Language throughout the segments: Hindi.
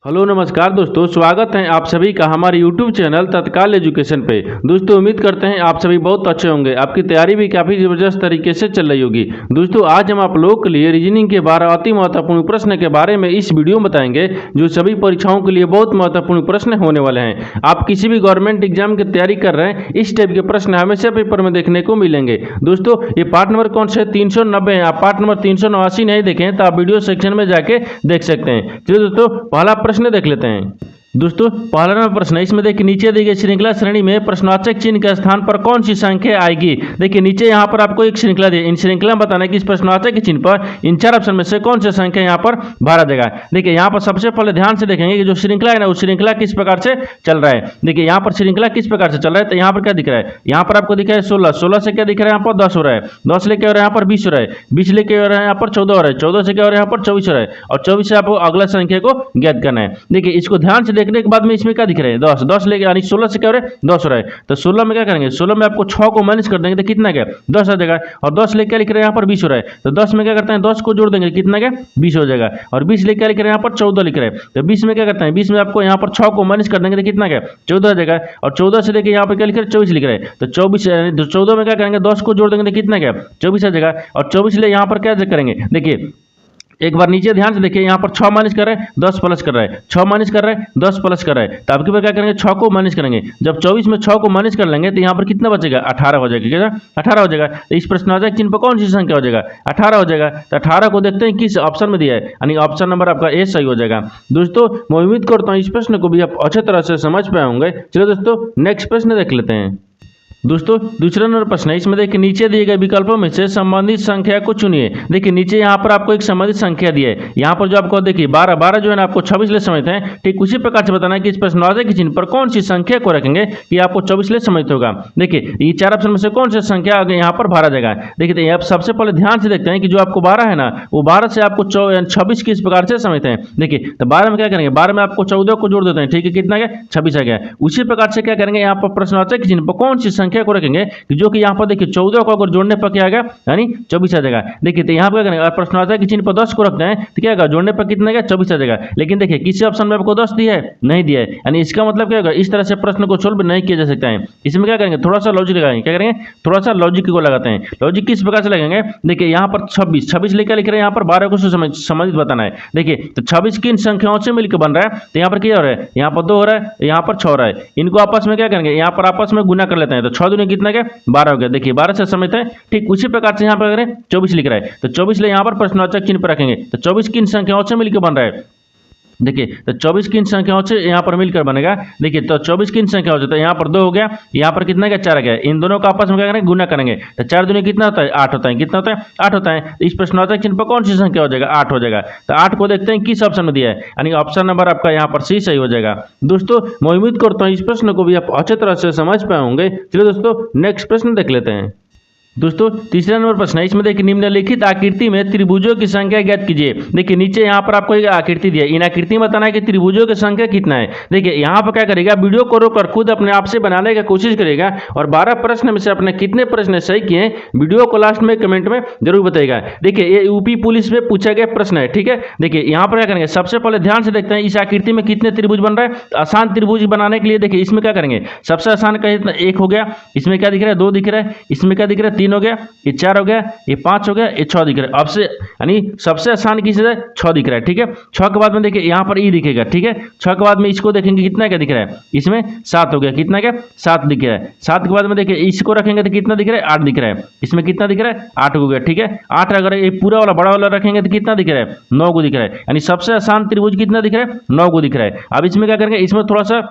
हेलो नमस्कार दोस्तों, स्वागत है आप सभी का हमारे YouTube चैनल तत्काल एजुकेशन पे। दोस्तों उम्मीद करते हैं आप सभी बहुत अच्छे होंगे। आपकी तैयारी भी काफ़ी ज़बरदस्त तरीके से चल रही होगी। दोस्तों आज हम आप लोगों के लिए रीजनिंग के 12 अति महत्वपूर्ण प्रश्न के बारे में इस वीडियो में बताएंगे, जो सभी परीक्षाओं के लिए बहुत महत्वपूर्ण प्रश्न होने वाले हैं। आप किसी भी गवर्नमेंट एग्जाम की तैयारी कर रहे हैं, इस टाइप के प्रश्न हमेशा पेपर में देखने को मिलेंगे। दोस्तों ये पार्ट नंबर कौन से 390 है। आप पार्ट नंबर 389 नहीं देखें तो आप वीडियो सेक्शन में जाके देख सकते हैं। चलिए दोस्तों पहला प्रश्न देख लेते हैं। दोस्तों पहला नंबर प्रश्न है, इसमें देखिए नीचे दी गई श्रृंखला श्रेणी में प्रश्नवाचक चिन्ह के स्थान पर कौन सी संख्या आएगी। देखिए नीचे यहाँ पर आपको एक श्रृंखला दी है, इन श्रृंखला में बताना है कि इस प्रश्नवाचक के चिन्ह पर इन चार ऑप्शन में से कौन सी संख्या यहाँ पर भरा जाएगा। देखिए यहाँ पर सबसे पहले ध्यान से देखेंगे कि जो श्रृंखला है ना, वो श्रृंखला किस प्रकार से चल रहा है। देखिए यहाँ पर श्रृंखला किस प्रकार से चल रहा है, तो यहाँ पर क्या दिख रहा है, यहाँ पर आपको दिख रहा है 16, 16 से क्या दिख रहा है, यहाँ पर 10 हो रहा है, 10 लेके और यहाँ पर 20 हो रहा है, 20 लेके और यहाँ पर 14 हो रहा है, 14 से क्या और यहाँ पर 24 हो रहा है, और 24 से आपको अगला संख्या को ज्ञात करना है। देखिए इसको ध्यान से देखने के बाद में इसमें क्या दिख रहा है, 10, 10 लेके यानी 16 से क्या हो रहा है, 10 हो रहा है। तो 16 में क्या करेंगे, 16 में आपको 6 को माइनस कर देंगे तो कितना क्या 10 आ जाएगा, और 10 लेके लिख रहे हैं यहाँ पर 20 हो रहा है, तो 10 में क्या करते हैं 10 को जोड़ देंगे कितना क्या 20 हो जाएगा, और 20 लेके लिख रहे हैं यहाँ पर 14 लिख रहे हैं, तो 20 में क्या करते हैं 20 में आपको यहाँ पर 6 को माइनस कर देंगे तो कितना क्या 14 आ जाएगा, और 14 से लेके यहाँ पर क्या लिख रहे हैं 24 लिख रहे हैं, तो 24 14 में क्या करेंगे 10 को जोड़ देंगे तो कितना क्या 24 आ जाएगा, और 24 ले यहाँ पर क्या करेंगे। देखिए एक बार नीचे ध्यान से देखिए, यहाँ पर 6 माइनस कर रहे हैं 10 प्लस कर रहा है, 6 माइनस कर रहे हैं 10 प्लस कर रहा है, तो आपके बार क्या करेंगे 6 को माइनस करेंगे। जब 24 में 6 को माइनस कर लेंगे तो यहाँ पर कितना बचेगा 18 हो जाएगा, क्या 18 हो जाएगा। तो इस प्रश्नवाचक चिन्ह पर कौन सी संख्या हो जाएगा 18 हो जाएगा। तो 18 को देखते हैं किस ऑप्शन में दिया है, यानी ऑप्शन नंबर आपका ए सही हो जाएगा। दोस्तों मैं उम्मीद करता हूँ इस प्रश्न को भी आप अच्छे तरह से समझ पाए होंगे। चलो दोस्तों नेक्स्ट प्रश्न देख लेते हैं। दोस्तों दूसरा नंबर प्रश्न है, इसमें देखिए नीचे दिए गए विकल्पों में से संबंधित संख्या को चुनिए। देखिए नीचे यहाँ पर आपको एक संबंधित संख्या दी है, यहाँ पर जो आपको देखिए 12, 12 जो है ना आपको 26 ले समझते हैं। ठीक उसी प्रकार से बताना है कि इस प्रश्नवाचक के चिन्ह पर कौन सी संख्या को रखेंगे कि आपको 24 ले समझते होगा। देखिए ये चार ऑप्शन में से कौन सी संख्या आगे यहाँ पर भरा जाएगा। देखिए आप सबसे पहले ध्यान से देखते हैं कि जो आपको 12 है ना, वो 12 से आपको 26 किस प्रकार से समझते हैं। देखिए तो 12 में क्या करेंगे, 12 में आपको 14 को जोड़ देते हैं, ठीक है कितना गया 26 आ गया। उसी प्रकार से क्या करेंगे, यहाँ पर प्रश्नवाचक के चिन्ह पर कौन सी संख्या को रखेंगे, जो कि यहाँ पर देखिए 14 को अगर जोड़ने पर क्या आएगा यानी 24 आ जाएगा। देखिए तो यहाँ पर क्या करेंगे, अगर प्रश्नवाचक के चिन्ह पर 10 को रखते हैं तो क्या होगा, जोड़ने पर कितना आएगा 24 आ जाएगा। लेकिन देखिए किसी ऑप्शन में आपको 10 दिया है नहीं दिया है, यानी इसका मतलब क्या होगा, इस तरह से प्रश्न को सोल्व नहीं किया जा सकता है। इसमें क्या करेंगे, थोड़ा सा लॉजिक लगाएंगे, क्या करेंगे थोड़ा सा लॉजिक को लगाते हैं। लॉजिक किस प्रकार से लगाएंगे, देखिए यहाँ पर 26 लेकर लिख रहे हैं, यहाँ पर 12 को संबंधित बताना है। देखिए तो 26 किन संख्याओं से मिलकर बन रहा है, तो यहाँ पर क्या हो रहा है, यहाँ पर 2 हो रहा है, यहाँ पर 6 हो रहा है। इनको आपस में क्या करेंगे, यहाँ पर आपस में गुना कर लेते हैं, तो 6 दूनी कितना क्या 12 हो गया। देखिए 12 से समझते हैं। ठीक उसी प्रकार से यहाँ पर करें 24 लिख रहा है, तो 24 ले यहाँ पर प्रश्नवाचक चिन्ह पर रखेंगे, तो 24 किन संख्याओं से मिलकर बन रहा है। देखिए तो 24 किन संख्याओं से यहाँ पर मिलकर बनेगा। देखिए तो 24 किन संख्या हो जाता है, यहाँ पर 2 हो गया, यहाँ पर कितना क्या 4 आ गया। इन दोनों का आपस में क्या करेंगे गुना करेंगे, तो 4 दूनी कितना होता है 8 होता है, कितना होता है 8 होता है। इस प्रश्नवाचक चिन्ह पर कौन सी संख्या हो जाएगा 8 हो जाएगा। तो 8 को देखते हैं किस ऑप्शन में दिया है, यानी ऑप्शन नंबर आपका यहाँ पर सी सही हो जाएगा। दोस्तों मैं उम्मीद करता हूँ इस प्रश्न को भी आप अच्छे तरह से समझ पाए होंगे। चलिए दोस्तों नेक्स्ट प्रश्न देख लेते हैं। दोस्तों तीसरा नंबर प्रश्न है, इसमें देखिए निम्नलिखित आकृति में त्रिभुजों की संख्या ज्ञात कीजिए। देखिए नीचे यहाँ पर आपको एक आकृति दी है, इन आकृति में बताना है कि त्रिभुजों की संख्या कितना है। देखिए यहाँ पर क्या करेगा, वीडियो को रोककर खुद अपने आप से बनाने की कोशिश करेगा, और 12 प्रश्न में से अपने कितने प्रश्न सही किए वीडियो को लास्ट में कमेंट में जरूर बताएगा। देखिए ये यूपी पुलिस में पूछा गया प्रश्न है, ठीक है। देखिए यहाँ पर क्या करेंगे, सबसे पहले ध्यान से देखते हैं इस आकृति में कितने त्रिभुज बन रहा है। आसान त्रिभुज बनाने के लिए देखिए इसमें क्या करेंगे, सबसे आसान का 1 हो गया, इसमें क्या दिख रहा है 2 दिख रहा है, इसमें क्या दिख रहा है 3 हो गया, 4 हो गया, ये 5 हो गया, ये 6 दिख रहा है। अब से यानी सबसे आसान किस है 6 दिख रहा है, ठीक है। 6 के बाद में देखिए यहाँ पर ई दिखेगा, ठीक है। 6 के बाद में इसको देखेंगे कितना क्या दिख रहा है, इसमें 7 हो गया, कितना क्या 7 दिख रहा है। 7 के बाद में देखिए इसको रखेंगे तो कितना दिख रहा है 8 दिख रहा है, इसमें कितना दिख रहा है 8 हो गया, ठीक है। 8 अगर ये पूरा वाला बड़ा वाला रखेंगे तो कितना दिख रहा है 9 को दिख रहा है, यानी सबसे आसान त्रिभुज कितना दिख रहा है 9 को दिख रहा है। अब इसमें क्या करेंगे, इसमें थोड़ा सा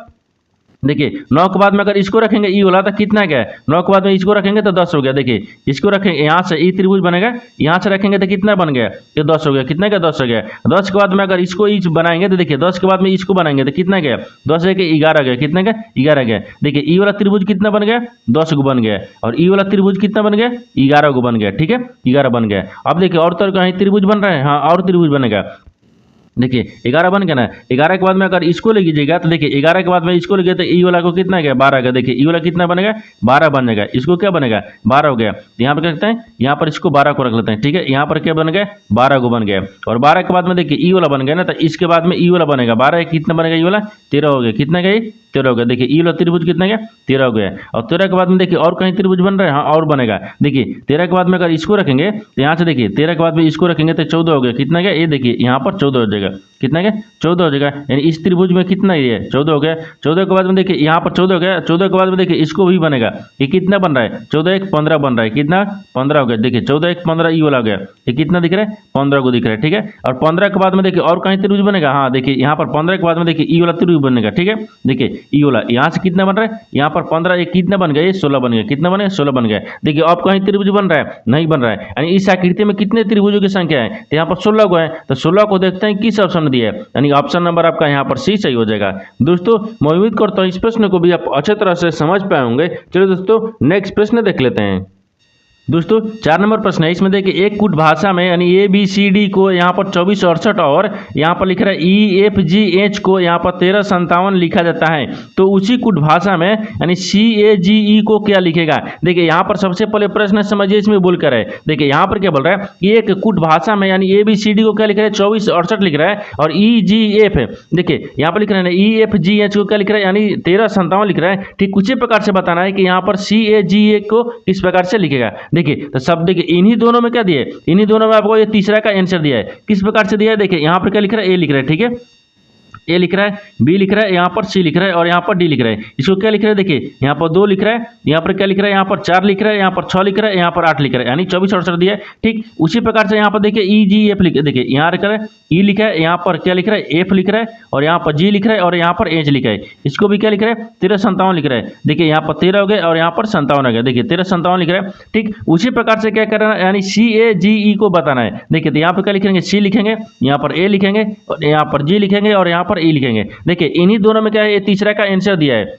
देखिए 9 के बाद में अगर इसको रखेंगे ई वाला तो कितना क्या है, 9 के बाद में इसको रखेंगे तो 10 हो गया। देखिए इसको रखेंगे यहाँ से ई त्रिभुज बनेगा, यहाँ से रखेंगे तो कितना बन गया ये 10 हो गया, कितना क्या 10 हो गया। 10 के बाद में अगर इसको ई बनाएंगे तो देखिए 10 के बाद में इसको बनाएंगे तो कितना गया 10 है कि 11 गया, कितना क्या 11 गया। देखिए ई वाला त्रिभुज कितना बन गया 10 को बन गया, और ई वाला त्रिभुज कितना बन गया 11 को बन गया, ठीक है 11 बन गया। अब देखिए और तो कहीं त्रिभुज बन रहा है, हाँ और त्रिभुज बनेगा। देखिए 11 बन गया ना। 11 के बाद में अगर इसको ले लीजिएगा तो देखिए 11 के बाद में इसको लेंगे तो ई वाला को कितना गया 12 का। देखिए ई वाला कितना बनेगा 12 बन जाएगा। इसको क्या बनेगा 12 हो गया। तो यहाँ पर क्या करते हैं, यहाँ पर इसको 12 को रख लेते हैं। ठीक है, यहाँ पर क्या बन गया 12 को बन गया। और 12 के बाद में देखिए ई वाला बन गया ना, तो इसके बाद में ई वाला बनेगा 12 कितना बनेगा ई वाला 13 हो गया। कितना गया 13 हो गया। देखिए ई वाला त्रिभुज कितना गया 13 हो गया। और 13 के बाद में देखिए और कहीं त्रिभुज बन रहा है, हाँ और बनेगा। देखिए 13 के बाद में अगर इसको रखेंगे तो यहाँ से देखिए 13 के बाद में इसको रखेंगे तो 14 हो गया। कितना गया ये देखिए यहाँ पर 14 हो जाएगा। कितना गया 14 हो जाएगा। यानी इस त्रिभुज में कितना ये है 14 हो गया। 14 के बाद में देखिए यहाँ पर 14 हो गया। 14 के बाद में देखिए इसको भी बनेगा। ये कितना बन रहा है 14 1 15 बन रहा है। कितना 15 हो गया। देखिए 14 1 15 ई वाला हो गया। ये कितना दिख रहा है 15 को दिख रहा है। ठीक है, और 15 के बाद में देखिए और कहीं त्रिभुज बनेगा। हाँ देखिए यहाँ पर 15 के बाद में देखिए ई वाला त्रिभुज बनेगा। ठीक है, देखिए ई वाला यहाँ से कितना बन रहा है, यहाँ पर 15 ये कितना बन गया ये 16 बन गया। कितना बने 16 बन गया। देखिए अब कहीं त्रिभुज बन रहा है नहीं बन रहा है। यानी इस आकृति में कितने त्रिभुजों की संख्या है, तो यहाँ पर 16 को है। तो 16 को देखते हैं किस ऑप्शन में दिया है। यानी ऑप्शन नंबर आपका यहाँ पर सी सही हो जाएगा। दोस्तों मैं उम्मीद करता हूँ इस प्रश्न को भी आप अच्छे तरह से समझ पाए होंगे। चलो दोस्तों नेक्स्ट प्रश्न देख लेते हैं। दोस्तों 4 नंबर प्रश्न है। इसमें देखिए एक कुट भाषा में यानी ए बी सी डी को यहाँ पर 24 68 और यहाँ पर लिख रहा है ई एफ जी एच को यहाँ पर 13 57 लिखा जाता है, तो उसी कुट भाषा में यानी सी ए जी ई को क्या लिखेगा। देखिए यहाँ पर सबसे पहले प्रश्न समझिए इसमें बोल कर है। देखिए यहाँ पर क्या बोल रहा है कि एक कुट भाषा में यानी ए बी सी डी को क्या लिख रहा है 24 68 लिख रहा है, और ई जी एफ देखिए यहाँ पर लिख रहा है ई एफ जी एच को क्या लिख रहा है यानी 13 57 लिख रहा है। ठीक उसी प्रकार से बताना है कि यहाँ पर सी ए जी ए को किस प्रकार से लिखेगा। देखिए तो सब देखिए इन्हीं दोनों में क्या दिया है, इन्हीं दोनों में आपको ये तीसरा का आंसर दिया है। किस प्रकार से दिया है देखिए यहाँ पर क्या लिख रहा है ए लिख रहा है। ठीक है, ए लिख रहा है, बी लिख रहा है, यहाँ पर सी लिख रहा है और यहाँ पर डी लिख रहा है। इसको क्या लिख रहा है देखिए यहाँ पर 2 लिख रहा है, यहाँ पर क्या लिख रहा है यहाँ पर 4 लिख रहा है, यहाँ पर 6 लिख रहा है, यहाँ पर 8 लिख रहा है, यानी 24 68 दिया है। ठीक उसी प्रकार से यहाँ पर देखिए ई जी एफ लिख देखिए यहाँ लिख रहा है ई लिखा है, यहाँ पर क्या लिख रहा है एफ लिख रहा है और यहाँ पर जी लिख रहा है और यहाँ पर एच लिखा है। इसको भी क्या लिख रहा है 13 57 लिख रहा है। देखिए यहाँ पर 13 हो गए और यहाँ पर 57 हो गया। देखिए 13 57 लिख रहा है। ठीक उसी प्रकार से क्या करना है यानी सी ए जी ई को बताना है। देखिए तो यहाँ पर क्या लिखेंगे सी लिखेंगे, यहाँ पर ए लिखेंगे और यहाँ पर जी लिखेंगे और यहाँ पर ई लिखेंगे। देखिए इन्हीं दोनों में क्या है ये तीसरा का आंसर दिया है।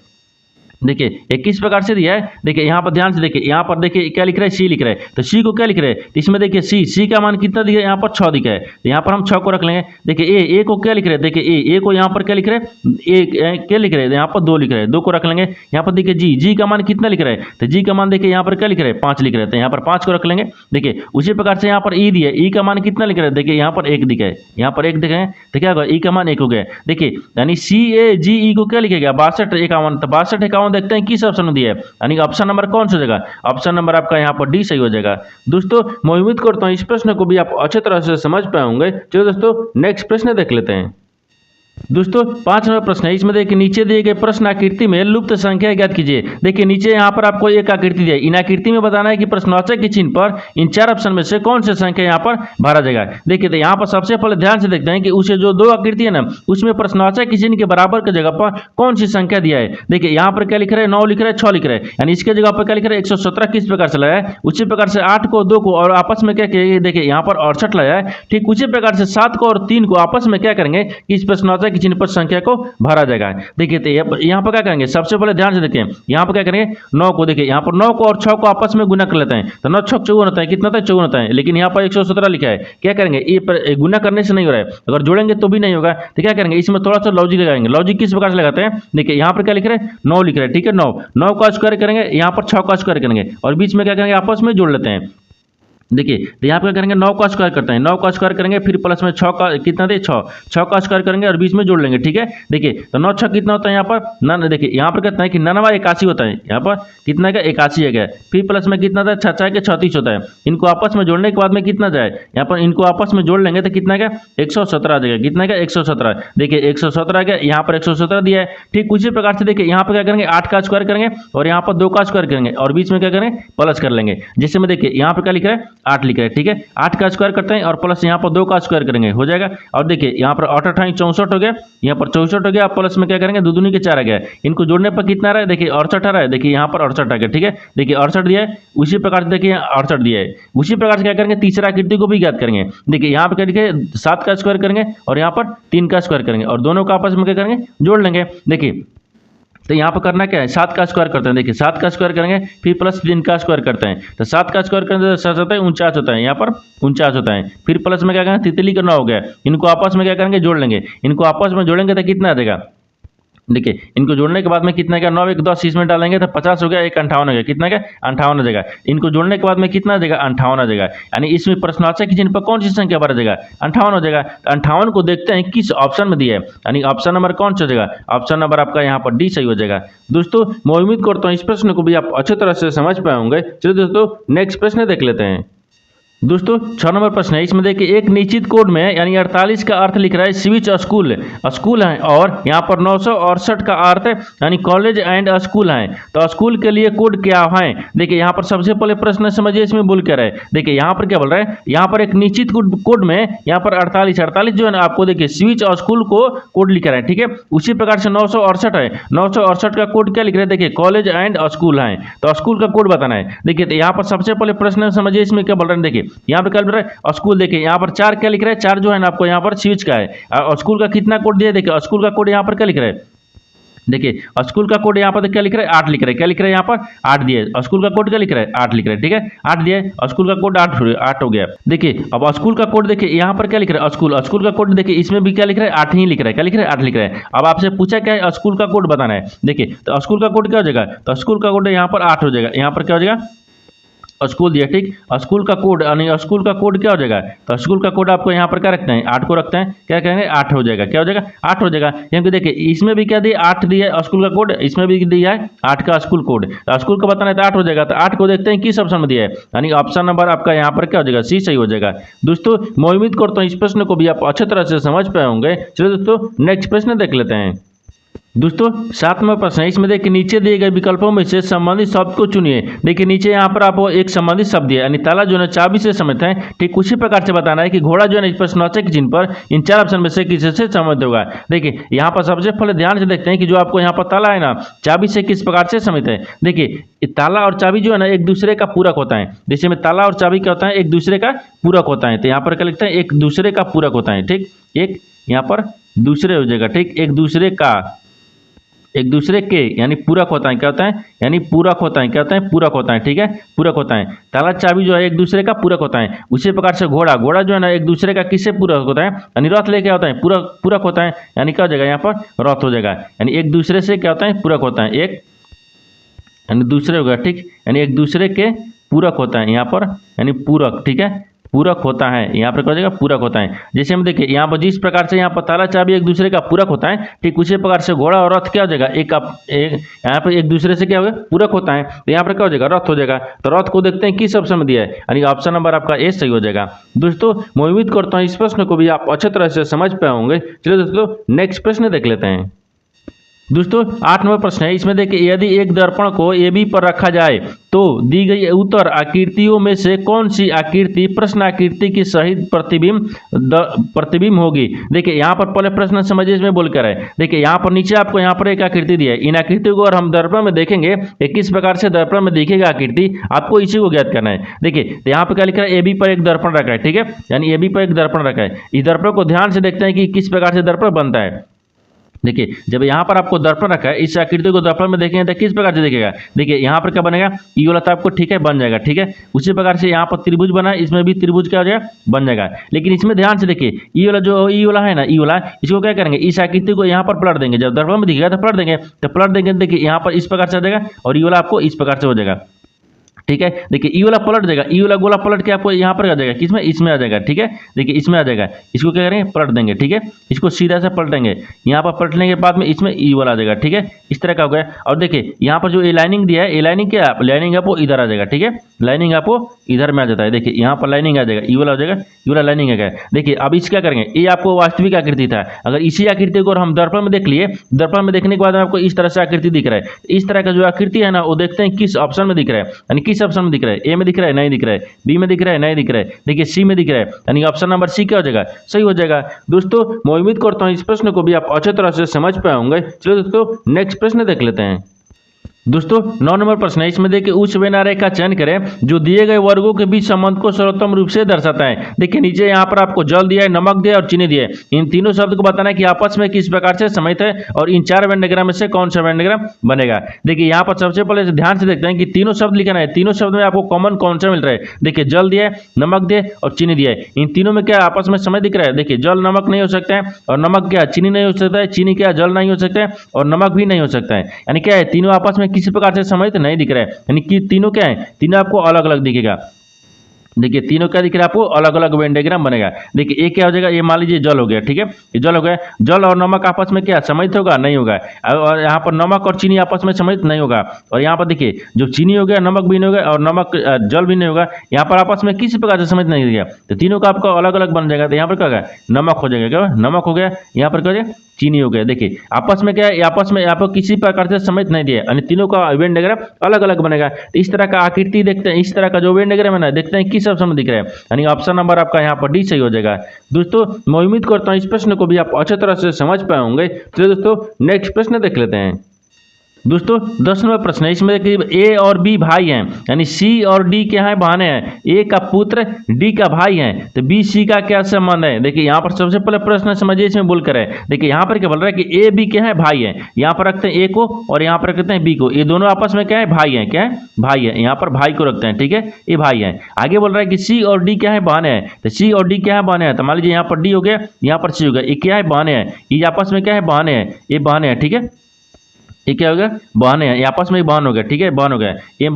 देखिए ये किस प्रकार से दिया है, देखिए यहाँ पर ध्यान से देखिए यहाँ पर देखिए क्या लिख रहा है सी लिख रहा है, तो सी को क्या लिख रहे हैं तो इसमें देखिए सी का मान कितना दिया है यहाँ पर 6 दिखा है, तो यहाँ पर हम 6 को रख लेंगे। देखिए ए को क्या लिख रहे हैं, देखिए ए को यहाँ पर क्या लिख रहे हैं ए क्या लिख रहे हैं यहाँ पर 2 लिख रहे हैं, 2 को रख लेंगे। यहाँ पर देखिए जी का मान कितना लिख रहे हैं, तो जी का मान देखिए यहाँ पर क्या लिख रहे हैं 5 लिख रहे हैं, तो यहाँ पर 5 को रख लेंगे। देखिए उसी प्रकार से यहाँ पर ई दिया है, ई का मान कितना लिख रहे हैं देखिए यहाँ पर 1 दिखा है, यहाँ पर 1 दिखा है, तो क्या होगा ई का मान 1 हो गया। देखिए यानी सी ए जी ई को क्या लिखेगा 62 51, तो 62 51 देखते हैं किस ऑप्शन दिया है, यानी ऑप्शन नंबर कौन सा हो जाएगा, ऑप्शन नंबर आपका यहाँ पर डी सही हो जाएगा। दोस्तों मैं उम्मीद करता हूँ इस प्रश्न को भी आप अच्छे तरह से समझ पाए होंगे। चलो दोस्तों नेक्स्ट प्रश्न देख लेते हैं। दोस्तों 5 नंबर प्रश्न है। इसमें देखिए नीचे दिए गए प्रश्न आकृति में लुप्त संख्या ज्ञात कीजिए। देखिए नीचे यहाँ पर आपको एक आकृति दिया है, इन आकृति में बताना है कि प्रश्नवाचक के चिन्ह पर इन 4 ऑप्शन में से कौन सी संख्या यहाँ पर भरा जाएगा। देखिए तो यहाँ पर सबसे पहले ध्यान से देखते हैं कि उसे जो 2 आकृति है ना उसमें प्रश्नवाचक के चिन्ह के बराबर की जगह पर कौन सी संख्या दिया है। देखिए यहाँ पर क्या लिख रहा है 9 लिख रहा है 6 लिख रहा है, यानी इसके जगह पर क्या लिख रहा है 117 किस प्रकार से लाया है, उसी प्रकार से 8 को 2 को और आपस में क्या किया देखिए यहाँ पर 68 लाया है। ठीक उसी प्रकार से 7 को और 3 को आपस में क्या करेंगे कि इस प्रश्नवाचक के चिन्ह पर संख्या को भरा जाएगा। देखिए तो यहाँ पर क्या करेंगे सबसे पहले ध्यान से देखिए यहाँ पर क्या करेंगे 9 को, देखिए यहाँ पर 9 को और 6 को आपस में गुना कर लेते हैं, तो 9 6 54 होता है, कितना होता है 54 होता है, लेकिन यहाँ पर 117 लिखा है। क्या करेंगे ये गुना करने से नहीं हो रहा है, अगर जोड़ेंगे तो भी नहीं होगा, तो क्या करेंगे इसमें थोड़ा सा लॉजिक लगाएंगे। लॉजिक किस प्रकार से लगाते हैं देखिए यहाँ पर क्या लिख रहे हैं 9 लिख रहे हैं, ठीक है 9 का स्क्वायर करेंगे, यहाँ पर 6 का स्क्वायर करेंगे और बीच में क्या करेंगे आपस में जोड़ लेते हैं। देखिए तो यहाँ पे करेंगे 9 का स्क्वायर करते हैं, 9 का स्क्वायर करेंगे फिर प्लस में 6 का कितना दे 6 का स्क्वायर करेंगे और बीच में जोड़ लेंगे। ठीक है देखिए तो 9 6 कितना होता है यहाँ पर ना, देखिए यहाँ पर कहते हैं कि 99 81 होता है, यहाँ पर कितना का 81 है, फिर प्लस में कितना था 6 के 36 होता है। इनको आपस में जोड़ने के बाद में कितना जाए यहाँ पर इनको आपस में जोड़ लेंगे तो कितना का 117 आ जाएगा, कितना का 117। देखिए 117 का यहाँ पर 117 दिया है। ठीक उसी प्रकार से देखिए यहाँ पर क्या करेंगे 8 का स्क्वायर करेंगे और यहाँ पर 2 का स्क्वायर करेंगे और बीच में क्या करेंगे प्लस कर लेंगे। जिससे में देखिए यहाँ पर क्या लिख रहा है 8 लिख रहा है, ठीक है 8 का स्क्वायर करते हैं और प्लस यहाँ पर 2 का स्क्वायर करेंगे हो जाएगा। और देखिए यहाँ पर 8 8 64 हो गया, यहाँ पर 64 हो गया, प्लस में क्या करेंगे 2 दूनी के 4 आ गया, इनको जोड़ने पर कितना आ रहा है देखिए 68 आ रहा है। देखिए यहाँ पर 68 आ गया, ठीक है देखिए 68 दिया है। उसी प्रकार से देखिए 68 दिया है। उसी प्रकार से क्या करेंगे तीसरा आकृति को भी ज्ञात करेंगे। देखिए यहाँ पर क्या लिखे 7 का स्क्वायर करेंगे और यहाँ पर 3 का स्क्वायर करेंगे और दोनों का आपस में क्या करेंगे जोड़ लेंगे। देखिए तो यहाँ पर करना क्या है, 7 का स्क्वायर करते हैं। देखिए 7 का स्क्वायर करेंगे फिर प्लस 3 का स्क्वायर करते हैं, तो 7 का स्क्वायर करेंगे तो 7 होता है 49 होता है, यहाँ पर 49 होता है। फिर प्लस में क्या करेंगे, तितली करना हो गया, इनको आपस में क्या करेंगे, जोड़ लेंगे। इनको आपस में जोड़ेंगे तो कितना आ जाएगा, देखिए इनको जोड़ने के बाद में कितना क्या, 9 1 10 इसमें डालेंगे तो 50 हो गया, 1 58 हो गया, कितना क्या 58 हो जाएगा। इनको जोड़ने के बाद में कितना आ जाएगा, 58 आ जाएगा। यानी इसमें प्रश्नार्थक के चिन्ह पर कौन सी संख्या पर आ जाएगा, 58 हो जाएगा। तो 58 को देखते हैं किस ऑप्शन में दिया है, यानी ऑप्शन नंबर कौन सा हो जाएगा, ऑप्शन नंबर आपका यहाँ पर डी सही हो जाएगा। दोस्तों मैं उम्मीद करता हूँ इस प्रश्न को भी आप अच्छे तरह से समझ पाए होंगे। चलिए दोस्तों नेक्स्ट प्रश्न देख लेते हैं। दोस्तों 6 नंबर प्रश्न है, इसमें देखिए एक निश्चित कोड में यानी 48 का अर्थ लिख रहा है स्विच स्कूल स्कूल है, और यहाँ पर 968 का अर्थ है यानी कॉलेज एंड स्कूल है। तो स्कूल के लिए कोड क्या है, देखिए यहाँ पर सबसे पहले प्रश्न समझिए इसमें बोल क्या रहा है। देखिए यहाँ पर क्या बोल रहा है, यहाँ पर एक निश्चित कोड में यहाँ पर 48 जो है ना आपको देखिए स्विच स्कूल को कोड लिख रहा है, ठीक है। उसी प्रकार से 968 है, 968 का कोड क्या लिख रहा है, देखिए कॉलेज एंड स्कूल है, तो स्कूल का कोड बताना है। देखिए तो यहाँ पर सबसे पहले प्रश्न समझिए इसमें क्या बोल रहे हैं, देखिए यहाँ पर क्या बोल रहा है स्कूल, देखिए यहाँ पर 4 क्या लिख रहा है, 4 जो है ना आपको यहाँ पर स्विच का है, और स्कूल का कितना कोड दिया है, देखिए स्कूल का कोड यहाँ पर क्या लिख रहा है, देखिए स्कूल का कोड यहाँ पर क्या लिख रहा है, 8 लिख रहा है, क्या लिख रहा है यहाँ पर 8 दिया, स्कूल का कोड क्या लिख रहा है 8 लिख रहा है, ठीक है 8 दिया है, स्कूल का कोड 8 हो गया। देखिए अब स्कूल का कोड देखिए यहाँ पर क्या लिख रहा है, स्कूल का कोड देखिए इसमें भी क्या लिख रहा है 8 ही लिख रहा है, क्या लिख रहा है 8 लिख रहा है। अब आपसे पूछा क्या है, स्कूल का कोड बताना है। देखिए तो स्कूल का कोड क्या हो जाएगा, तो स्कूल का कोड यहाँ पर 8 हो जाएगा, यहाँ पर क्या हो जाएगा स्कूल दिया, ठीक। स्कूल का कोड यानी स्कूल का कोड क्या हो जाएगा, तो स्कूल का कोड आपको यहाँ पर क्या रखते हैं 8 को रखते हैं, क्या कहेंगे 8 हो जाएगा, क्या हो जाएगा 8 हो जाएगा। क्योंकि देखिए इसमें भी क्या दिया 8 दिया है स्कूल का कोड, इसमें भी दिया है 8 का स्कूल कोड, तो स्कूल का बताना है तो 8 हो जाएगा। तो 8 को देखते हैं किस ऑप्शन में दिया है, यानी ऑप्शन नंबर आपका यहाँ पर क्या हो जाएगा, सी सही हो जाएगा। दोस्तों मैं उम्मीद करता हूँ इस प्रश्न को भी आप अच्छे तरह से समझ पाए होंगे। चलिए दोस्तों नेक्स्ट प्रश्न देख लेते हैं। दोस्तों 7 नंबर प्रश्न है, इसमें देखिए नीचे दिए गए विकल्पों में से संबंधित शब्द को चुनिए। देखिए नीचे यहाँ पर आपको एक संबंधित शब्द दिया यानी ताला जो है चाबी से संबंधित है, ठीक उसी प्रकार से बताना है कि घोड़ा जो है इस प्रश्नवाचक चिन्ह पर इन 4 ऑप्शन में से किसी से संबंधित होगा। देखिए यहाँ पर सबसे पहले ध्यान से देखते हैं कि जो आपको यहाँ पर ताला है ना चाबी से किस प्रकार से संबंधित है। देखिए ताला और चाबी जो है ना एक दूसरे का पूरक होता है, जैसे में ताला और चाबी क्या होता है एक दूसरे का पूरक होता है, तो यहाँ पर क्या लिखते हैं एक दूसरे का पूरक होता है, ठीक एक यहाँ पर दूसरे हो जाएगा, ठीक एक दूसरे के यानी पूरक होता है, क्या होता है यानी पूरक होता है, क्या होता है पूरक होता है, ठीक है पूरक होता है। ताला चाबी जो है एक दूसरे का पूरक होता है। उसी प्रकार से घोड़ा जो है ना एक दूसरे का किससे पूरक होता है, यानी रथ ले क्या होता है पूरक होता है, यानी क्या हो जाएगा यहाँ पर रथ हो जाएगा, यानी एक दूसरे से क्या होता है पूरक होता है, एक यानी दूसरे होगा, ठीक यानी एक दूसरे के पूरक होता है यहाँ पर, यानी पूरक, ठीक है पूरक होता है, यहाँ पर क्या हो जाएगा पूरक होता है। जैसे हम देखिए यहाँ पर जिस प्रकार से यहाँ पर ताला चाबी एक दूसरे का पूरक होता है, ठीक उसी प्रकार से घोड़ा और रथ क्या हो जाएगा एक यहाँ पर एक दूसरे से क्या होगा पूरक होता है, तो यहाँ पर क्या हो जाएगा रथ हो जाएगा। तो रथ को देखते हैं किस ऑप्शन में दिया है, यानी ऑप्शन नंबर आपका ए सही हो जाएगा। दोस्तों मैं उम्मीद करता हूँ इस प्रश्न को भी आप अच्छे तरह से समझ पाए होंगे। चलिए दोस्तों नेक्स्ट प्रश्न देख लेते हैं। दोस्तों 8 नंबर प्रश्न है, इसमें देखिए यदि एक दर्पण को ए बी पर रखा जाए तो दी गई उत्तर आकृतियों में से कौन सी आकृति प्रश्न आकृति की सही प्रतिबिंब होगी। देखिए यहाँ पर पहले प्रश्न समझिए इसमें बोल कर है। देखिए यहाँ पर नीचे आपको यहाँ पर एक आकृति दी है, इन आकृतियों को और हम दर्पण में देखेंगे कि किस प्रकार से दर्पण में दिखेगा आकृति, आपको इसी को ज्ञात करना है। देखिए तो यहाँ पर क्या लिख रहा है ए बी पर एक दर्पण रखा है, ठीक है यानी ए बी पर एक दर्पण रखा है। इस दर्पण को ध्यान से देखते हैं कि किस प्रकार से दर्पण बनता है। देखिए जब यहाँ पर आपको दर्पण रखा है, इस आकृति को दर्पण में देखेंगे तो किस प्रकार से दिखेगा। देखिए यहाँ पर क्या बनेगा ई वाला तो आपको ठीक है बन जाएगा, ठीक है उसी प्रकार से यहाँ पर त्रिभुज बना है, इसमें भी त्रिभुज क्या हो जाएगा बन जाएगा। लेकिन इसमें ध्यान से देखिए ई वाला जो ई वाला है ना ई वाला, इसको क्या करेंगे इस आकृति को यहाँ पर पलट देंगे, जब दर्पण में दिखेगा तो पलट देंगे, तो पलट देंगे देखिए यहाँ पर इस प्रकार से आ जाएगा और ई वाला आपको इस प्रकार से हो जाएगा, ठीक है। देखिए ई वाला पलट जाएगा, ई वाला गोला पलट के आपको यहाँ पर आ जाएगा किसमें इसमें आ जाएगा, ठीक है देखिए इसमें आ जाएगा। इसको क्या करेंगे पलट देंगे, ठीक है इसको सीधा से पलटेंगे, यहाँ पर पलटने के बाद में इसमें ई वाला आ जाएगा, ठीक है इस तरह का हो गया। और देखिए यहाँ पर जो ए लाइनिंग दिया है, ए लाइनिंग क्या लाइनिंग आपको इधर आ जाएगा, ठीक है लाइनिंग आपको इधर में आ जाता है। देखिए यहाँ पर लाइनिंग आ जाएगा, ई वाला हो जाएगा, ई वाला लाइनिंग आ गया। देखिए अब इस क्या करेंगे, ये आपको वास्तविक आकृति था, अगर इसी आकृति को हम दर्पण में देख लिए, दर्पण में देखने के बाद आपको इस तरह से आकृति दिख रहा है। इस तरह का जो आकृति है ना वो देखते हैं किस ऑप्शन में दिख रहा है, यानी किस ऑप्शन में दिख रहा है, ए में दिख रहा है नहीं दिख रहा है, बी में दिख रहा है नहीं दिख रहा है, देखिए सी में दिख रहा है, यानी ऑप्शन नंबर सी क्या हो जाएगा सही हो जाएगा। दोस्तों मैं उम्मीद करता हूँ इस प्रश्न को भी आप अच्छे तरह से समझ पाए होंगे। चलो दोस्तों नेक्स्ट प्रश्न देख लेते हैं। दोस्तों 9 नंबर प्रश्न है, इसमें देखिए उस वेनारे का चयन करें जो दिए गए वर्गों के बीच संबंध को सर्वोत्तम रूप से दर्शाता है। देखिए नीचे यहाँ पर आपको जल दिया है, नमक दिया है और चीनी दिया है। इन तीनों शब्द को बताना है कि आपस में किस प्रकार से समित है और इन 4 वेन डायग्राम में से कौन सा वेन डायग्राम बनेगा। देखिए यहाँ पर सबसे पहले ध्यान से देखते हैं कि तीनों शब्द लिखना है, तीनों शब्द में आपको कॉमन कौन सा मिल रहा है। देखिए जल दिया है, नमक दिया है और चीनी दिया है। इन तीनों में क्या आपस में समय दिख रहा है। देखिए जल नमक नहीं हो सकता है और नमक क्या चीनी नहीं हो सकता है, चीनी क्या जल नहीं हो सकता है और नमक भी नहीं हो सकता है। यानी क्या है, तीनों आपस में किसी प्रकार से समय नहीं दिख रहा है। यानी कि तीनों क्या है, तीनों आपको अलग अलग दिखेगा। देखिए तीनों क्या दिख रहा है आपको, अलग अलग वेन डायग्राम बनेगा। देखिए एक क्या हो जाएगा, ये मान लीजिए जल हो गया, ठीक है, ये जल हो गया। जल और नमक आपस में क्या सम्मिलित होगा, नहीं होगा। और यहाँ पर नमक और चीनी आपस में सम्मिलित नहीं होगा। और यहाँ पर देखिए जो चीनी हो गया, नमक भी नहीं होगा और नमक जल भी नहीं होगा। यहाँ पर आपस में किसी प्रकार से सम्मिलित नहीं होगा, तो तीनों का आपको अलग अलग बन जाएगा। तो यहाँ पर क्या होगा, नमक हो जाएगा, क्या नमक हो गया। यहाँ पर क्या हो जाएगा, चीनी हो गया। देखिए आपस में क्या है, आपस में आपको किसी प्रकार से सम्मिलित नहीं दिया, यानी तीनों का वेन डायग्राम अलग अलग बनेगा। तो इस तरह का आकृति देखते हैं, इस तरह का जो वेन डायग्राम है ना, देखते हैं किस ऑप्शन में दिख रहा है। यानी ऑप्शन नंबर आपका यहाँ पर डी सही हो जाएगा। दोस्तों मैं उम्मीद करता हूँ इस प्रश्न को भी आप अच्छी तरह से समझ पाए होंगे। चलिए दोस्तों नेक्स्ट प्रश्न देख लेते हैं। दोस्तों 10 नंबर प्रश्न है, इसमें देखिए ए और बी भाई हैं, यानी सी और डी क्या है, बहने हैं। ए का पुत्र डी का भाई है, तो बी सी का क्या संबंध है। देखिए यहाँ पर सबसे पहले प्रश्न समझिए, इसमें बोल कर है। देखिए यहाँ पर क्या बोल रहा है कि ए बी क्या है, भाई है। यहाँ पर रखते हैं ए को और यहाँ पर रखते हैं बी को। ये दोनों आपस में क्या है, भाई है। क्या है, भाई है। यहाँ पर भाई को रखते हैं, ठीक है, ये भाई है। आगे बोल रहा है कि सी और डी क्या है, बहने हैं। तो सी और डी क्या है, बहने हैं। तो मान लीजिए यहाँ पर डी हो गया, यहाँ पर सी हो गया। ये क्या है, बहने हैं। ये आपस में क्या है, बहने हैं। ये बहने हैं, ठीक है, ये क्या हो गया, बहन है। आपस में ही बहन हो गया, ठीक है, बहन हो गया। ये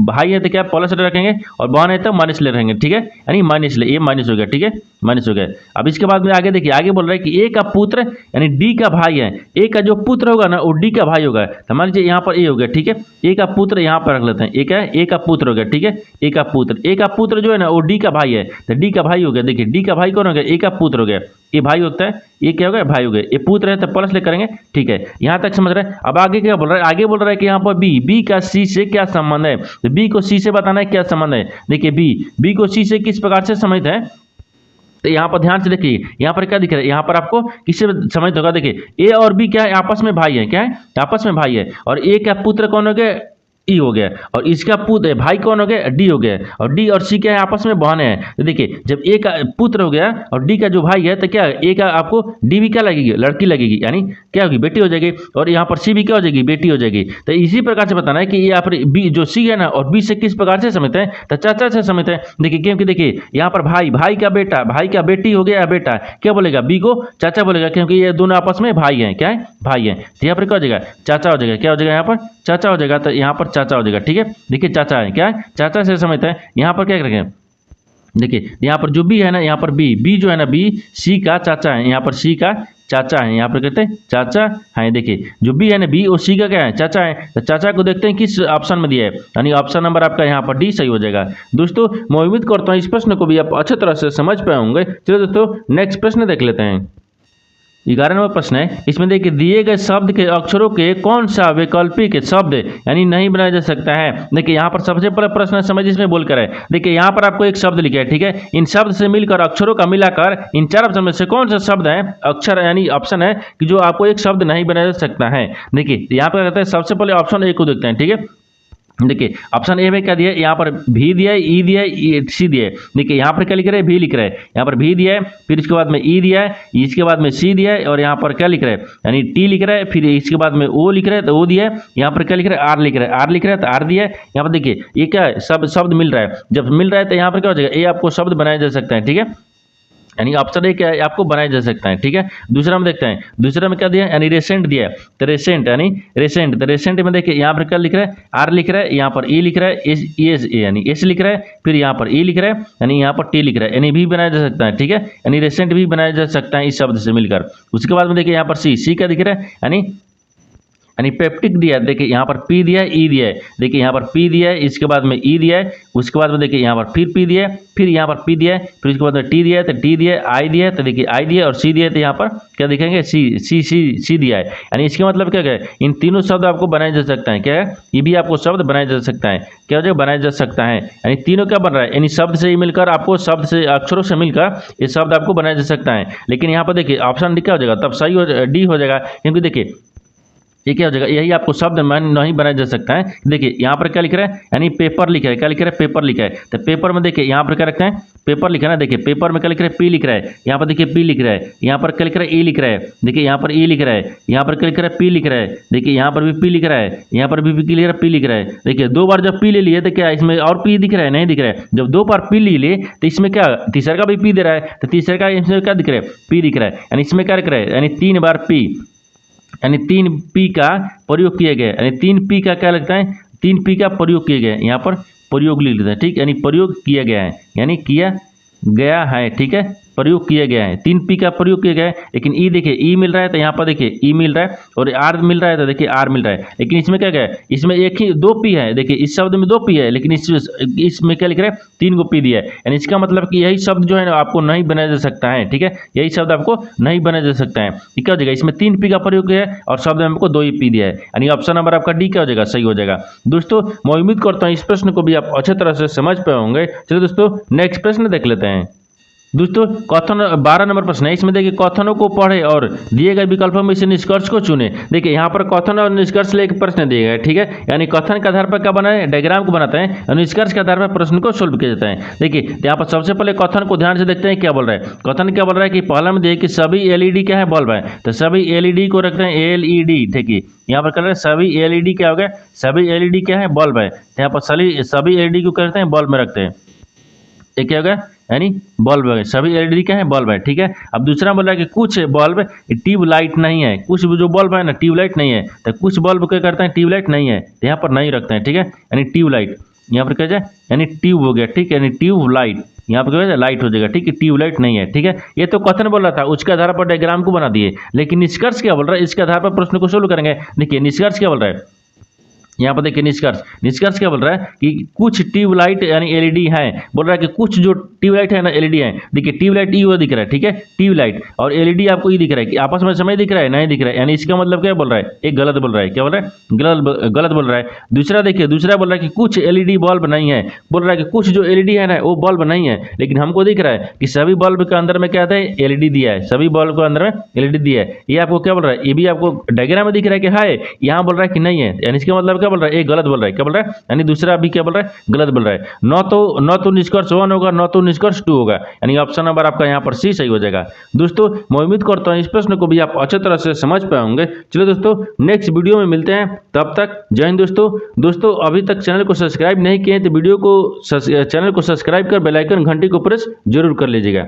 भाई है तो क्या प्लस ले रखेंगे और बहन है तो माइनस ले रखेंगे, ठीक है, यानी माइनस ले, ये माइनस हो गया, ठीक है, माइनस हो गया। अब इसके बाद में आगे देखिए, आगे बोल रहा है कि ए का पुत्र यानी डी का भाई है। ए का जो पुत्र होगा ना वो डी का भाई होगा। तो मान लीजिए यहाँ पर ए हो गया, ठीक है, ए का पुत्र यहाँ पर रख लेते हैं। ए क्या है, ए का पुत्र हो गया, ठीक है, ए का पुत्र। ए का पुत्र जो है ना वो डी का भाई है, तो डी का भाई हो गया। देखिए डी का भाई कौन हो गया, ए का पुत्र हो गया। ये भाई होता है, ये क्या हो गया, भाई हो गया। ये पुत्र है तो प्लस ले करेंगे, ठीक है, यहाँ तक समझ रहे हैं। अब आगे क्या बोल रहा है, आगे बोल रहा है कि यहाँ पर बी का सी से क्या संबंध है। तो बी को सी से बताना है क्या संबंध है। देखिए बी को सी से किस प्रकार से संबंधित है। तो यहाँ पर ध्यान से देखिए, यहाँ पर क्या दिख रहा है, यहाँ पर आपको किससे समझ होगा। देखिए ए और बी क्या है, आपस में भाई है। क्या है, आपस में भाई है। और ए का पुत्र कौन हो गया, ई हो गया। और इसका पुत्र भाई कौन हो गया, डी हो गया। और डी और सी क्या है, आपस में बहन है। तो देखिए जब ए का पुत्र हो गया और डी का जो भाई है, तो क्या ए का आपको डी भी क्या लगेगी, लड़की लगेगी, यानी क्या होगी, बेटी हो जाएगी। और यहाँ पर सी भी क्या हो जाएगी, बेटी हो जाएगी। तो इसी प्रकार से बताना है कि यहाँ पर बी जो सी है ना और बी से किस प्रकार से समित है, तो चाचा से समित है। देखिए क्योंकि देखिए यहाँ पर भाई का बेटा, भाई का बेटी हो गया बेटा, क्या बोलेगा, बी को चाचा बोलेगा, क्योंकि ये दोनों आपस में भाई हैं। क्या है, भाई है। तो यहाँ पर क्या हो जाएगा, चाचा हो जाएगा। क्या हो जाएगा, यहाँ पर चाचा हो जाएगा। तो यहाँ पर चाचा हो जाएगा, ठीक है। देखिए चाचा है, क्या है, चाचा से समझते हैं। यहाँ पर क्या करेंगे, देखिए यहाँ पर जो बी है ना, यहाँ पर बी जो है ना, बी सी का चाचा है। यहाँ पर सी का चाचा है, यहाँ पर कहते हैं चाचा है। देखिए जो बी है ना, बी और सी का क्या है, चाचा है। तो चाचा को देखते हैं किस ऑप्शन में दिया है, यानी ऑप्शन नंबर आपका यहाँ पर डी सही हो जाएगा। दोस्तों मैं उम्मीद करता हूँ इस प्रश्न को भी आप अच्छे तरह से समझ पाए होंगे। चलिए दोस्तों नेक्स्ट प्रश्न देख लेते हैं। 11 नंबर प्रश्न है, इसमें देखिए दिए गए शब्द के अक्षरों के कौन सा वैकल्पिक शब्द यानी नहीं बनाया जा सकता है। देखिए यहाँ पर सबसे पहले प्रश्न समझ इसमें बोल कर है। देखिए यहाँ पर आपको एक शब्द लिखा है, ठीक है, इन शब्द से मिलकर अक्षरों का मिलाकर इन 4 ऑप्शन में से कौन सा शब्द है, अक्षर यानी ऑप्शन है कि जो आपको एक शब्द नहीं बनाया जा सकता है। देखिए यहाँ पर कहते हैं सबसे पहले ऑप्शन ए को देखते हैं, ठीक है। देखिए ऑप्शन ए में क्या दिया है, यहाँ पर भी दिया है, ई दिया है, सी दिया है। देखिए यहाँ पर क्या लिख रहे हैं, भी लिख रहे हैं। यहाँ पर भी दिया है, फिर इसके बाद में ई दिया है, इसके बाद में सी दिया है, और यहाँ पर क्या लिख रहे हैं, यानी टी लिख रहा है। फिर इसके बाद में ओ लिख रहे हैं, तो ओ दिया है। यहाँ पर क्या लिख रहे हैं, आर लिख रहे हैं, आर लिख रहे हैं, तो आर दिया है। यहाँ पर देखिए ये क्या है, सब शब्द मिल रहा है। जब मिल रहा है तो यहाँ पर क्या हो जाएगा, ये आपको शब्द बनाया जा सकता है, ठीक है, यानी ऑप्शन ए क्या है, आपको बनाया जा सकता है, ठीक है। दूसरा में देखते हैं, दूसरा में क्या दिया है, यानी रेसेंट दिया है। तो रेसेंट यानी रेसेंट, तो रेसेंट में देखिए यहाँ पर क्या लिख रहा है, आर लिख रहा है, यहाँ पर ई लिख रहा है, एस यानी एस लिख रहा है, फिर यहाँ पर ई लिख रहा है, यानी यहाँ पर टी लिख रहा है, यानी भी बनाया जा सकता है, ठीक है, यानी रेसेंट भी बनाया जा सकता है इस शब्द से मिलकर। उसके बाद में देखिए यहाँ पर सी का दिख रहा है, यानी पेप्टिक दिया है। देखिए यहाँ पर पी दिया है, ई दिया है। देखिए यहाँ पर पी दिया है, इसके बाद में ई दिया है, उसके बाद में देखिए यहाँ पर फिर पी दिया है, फिर यहाँ पर पी दिया है, फिर इसके बाद में टी दिया है, तो टी दिया है, आई दिया है, तो देखिए आई दिया है, और सी दिया है, तो यहाँ पर क्या दिखेंगे, सी दिया है। यानी इसके मतलब क्या है, इन तीनों शब्द आपको बनाया जा सकता है। क्या है, ये भी आपको शब्द बनाया जा सकता है। क्या हो जाएगा, बनाया जा सकता है, यानी तीनों क्या बन रहा है, यानी शब्द से ही मिलकर आपको शब्द से अक्षरों से मिलकर ये शब्द आपको बनाया जा सकता है। लेकिन यहाँ पर देखिए ऑप्शन डी क्या हो जाएगा, तब सही हो डी हो जाएगा, क्योंकि देखिए ये क्या हो जाएगा, यही आपको शब्द में नहीं बनाया जा सकता है। देखिए यहाँ पर क्या लिख रहा है, यानी पेपर लिखा है, क्या लिख रहा है, पेपर लिखा है। तो पेपर में देखिए यहाँ पर क्या रखते हैं, पेपर लिखा है ना, देखिए पेपर में क्या लिख रहा है, पी लिख रहा है, यहाँ पर देखिए पी लिख रहा है, यहाँ पर क्या लिख रहा है, ई लिख रहा है, देखिए यहाँ पर ई लिख रहा है, यहाँ पर क्या लिख रहा है, पी लिख रहा है, देखिए यहाँ पर भी पी लिख रहा है, यहाँ पर भी लिख रहा है, पी लिख रहा है। देखिए दो बार जब पी ले लिए तो क्या इसमें और पी दिख रहा है, नहीं दिख रहा है। जब दो बार पी ले लिए तो इसमें क्या तीसरे का भी पी दे रहा है, तो तीसरे का इसमें क्या दिख रहा है, पी दिख रहा है, यानी इसमें क्या दिख रहा है, यानी 3 बार पी, यानी 3 पी का प्रयोग किया गया, यानी 3 पी का क्या लगता है, 3 पी का प्रयोग किया गया, यहाँ पर प्रयोग लिख देते हैं, ठीक, यानी प्रयोग किया गया है, यानी किया गया है, ठीक है, प्रयोग किया गया है, 3 पी का प्रयोग किया गया है। लेकिन ई देखिए ई मिल रहा है तो यहाँ पर देखिए ई मिल रहा है, और आर मिल रहा है तो देखिए आर मिल रहा है। लेकिन इसमें क्या है, इसमें एक ही 2 पी है, देखिए इस शब्द में 2 पी है, लेकिन इसमें क्या लिख रहा है, 3 गो पी दिया है, यानी इसका मतलब कि यही शब्द जो है ना आपको नहीं बनाया जा सकता है, ठीक है, यही शब्द आपको नहीं बनाया जा सकता है। ये क्या हो जाएगा, इसमें 3 पी का प्रयोग किया है और शब्द में हमको 2 ही पी दिया है, यानी ऑप्शन नंबर आपका डी क्या हो जाएगा, सही हो जाएगा। दोस्तों मैं उम्मीद करता हूँ इस प्रश्न को भी आप अच्छे तरह से समझ पाए होंगे। चलिए दोस्तों नेक्स्ट प्रश्न देख लेते हैं। दोस्तों कथन 12 नंबर प्रश्न है, इसमें देखिए कथनों को पढ़े और दिए गए विकल्पों में से निष्कर्ष को चुने। देखिए यहाँ पर कथन और निष्कर्ष ले एक प्रश्न दिए गए, ठीक है, यानी कथन के आधार पर क्या बनाए, डायग्राम को बनाते हैं, और निष्कर्ष के आधार पर प्रश्न को सोल्व किया जाता है। देखिए यहाँ पर सबसे पहले कथन को ध्यान से देखते हैं, क्या बोल रहा है, कथन क्या बोल रहा है कि पहला में देखिए कि सभी एलईडी क्या है, बल्ब है, तो सभी एलईडी को रखते हैं एलईडी, ठीक है, यहाँ पर कर रहे हैं सभी एलईडी क्या हो गया, सभी एलईडी क्या है, बल्ब है, यहाँ पर सभी एलईडी को करते हैं बल्ब में रखते हैं, ये क्या हो गया, यानी बल्ब है, सभी एलईडी क्या है, बल्ब है, ठीक है। अब दूसरा बोल रहा है कि कुछ बल्ब ट्यूब लाइट नहीं है, कुछ जो बल्ब है ना ट्यूब लाइट नहीं है, तो कुछ बल्ब क्या करते हैं, ट्यूब लाइट नहीं है, तो यहाँ पर नहीं रखते हैं, ठीक है, यानी ट्यूब लाइट, यहाँ पर क्या जाए, यानी ट्यूब हो गया, ठीक है, यानी ट्यूब लाइट, यहाँ पर क्या लाइट हो जाएगा, ठीक है, ट्यूब लाइट नहीं है, ठीक है। ये तो कथन बोल रहा था, उसके आधार पर डायग्राम को बना दिए, लेकिन निष्कर्ष क्या बोल रहा है, इसके आधार पर प्रश्न को सोल्व करेंगे। देखिए निष्कर्ष क्या बोल रहा है, यहाँ पर देखिए निष्कर्ष क्या बोल रहा है कि कुछ ट्यूबलाइट यानी एलईडी है, बोल रहा है कि कुछ जो ट्यूबलाइट है ना एलईडी है, देखिए ट्यूबलाइट ई दिख रहा है, ठीक है, ट्यूबलाइट और एलईडी आपको ई दिख रहा है कि आपस में समय दिख रहा है, नहीं दिख रहा है, यानी इसका मतलब क्या बोल रहा है, एक गलत बोल रहा है, क्या बोल रहा है, गलत बोल रहा है। दूसरा देखिए, दूसरा बोल रहा है कि कुछ एलईडी बल्ब नहीं है, बोल रहा है कि कुछ जो एलईडी है ना वो बल्ब नहीं है, लेकिन हमको दिख रहा है कि सभी बल्ब के अंदर में क्या आता है, एलईडी दिया है, सभी बल्ब के अंदर में एलईडी दिया है। ये आपको क्या बोल रहा है, ये भी आपको डायग्राम में दिख रहा है कि है, यहाँ बोल रहा है कि नहीं है, यानी इसका मतलब क्या बोल रहा है, एक गलत बोल रहा है, क्या बोल रहा है, यानी दूसरा अभी क्या बोल रहा है, गलत बोल रहा है। न तो निष्कर्ष 1 होगा, न तो निष्कर्ष 2 होगा, यानी ऑप्शन नंबर आपका यहाँ पर सी सही हो जाएगा। दोस्तों मैं उम्मीद करता हूँ इस प्रश्न को भी आप अच्छे तरह से समझ पाए होंगे। चलिए दोस्तों नेक्स्ट वीडियो में मिलते हैं, तब तक जय हिंद। दोस्तों अभी तक चैनल को सब्सक्राइब नहीं किए तो चैनल को सब्सक्राइब कर बेल आइकन घंटी को प्रेस जरूर कर लीजिएगा।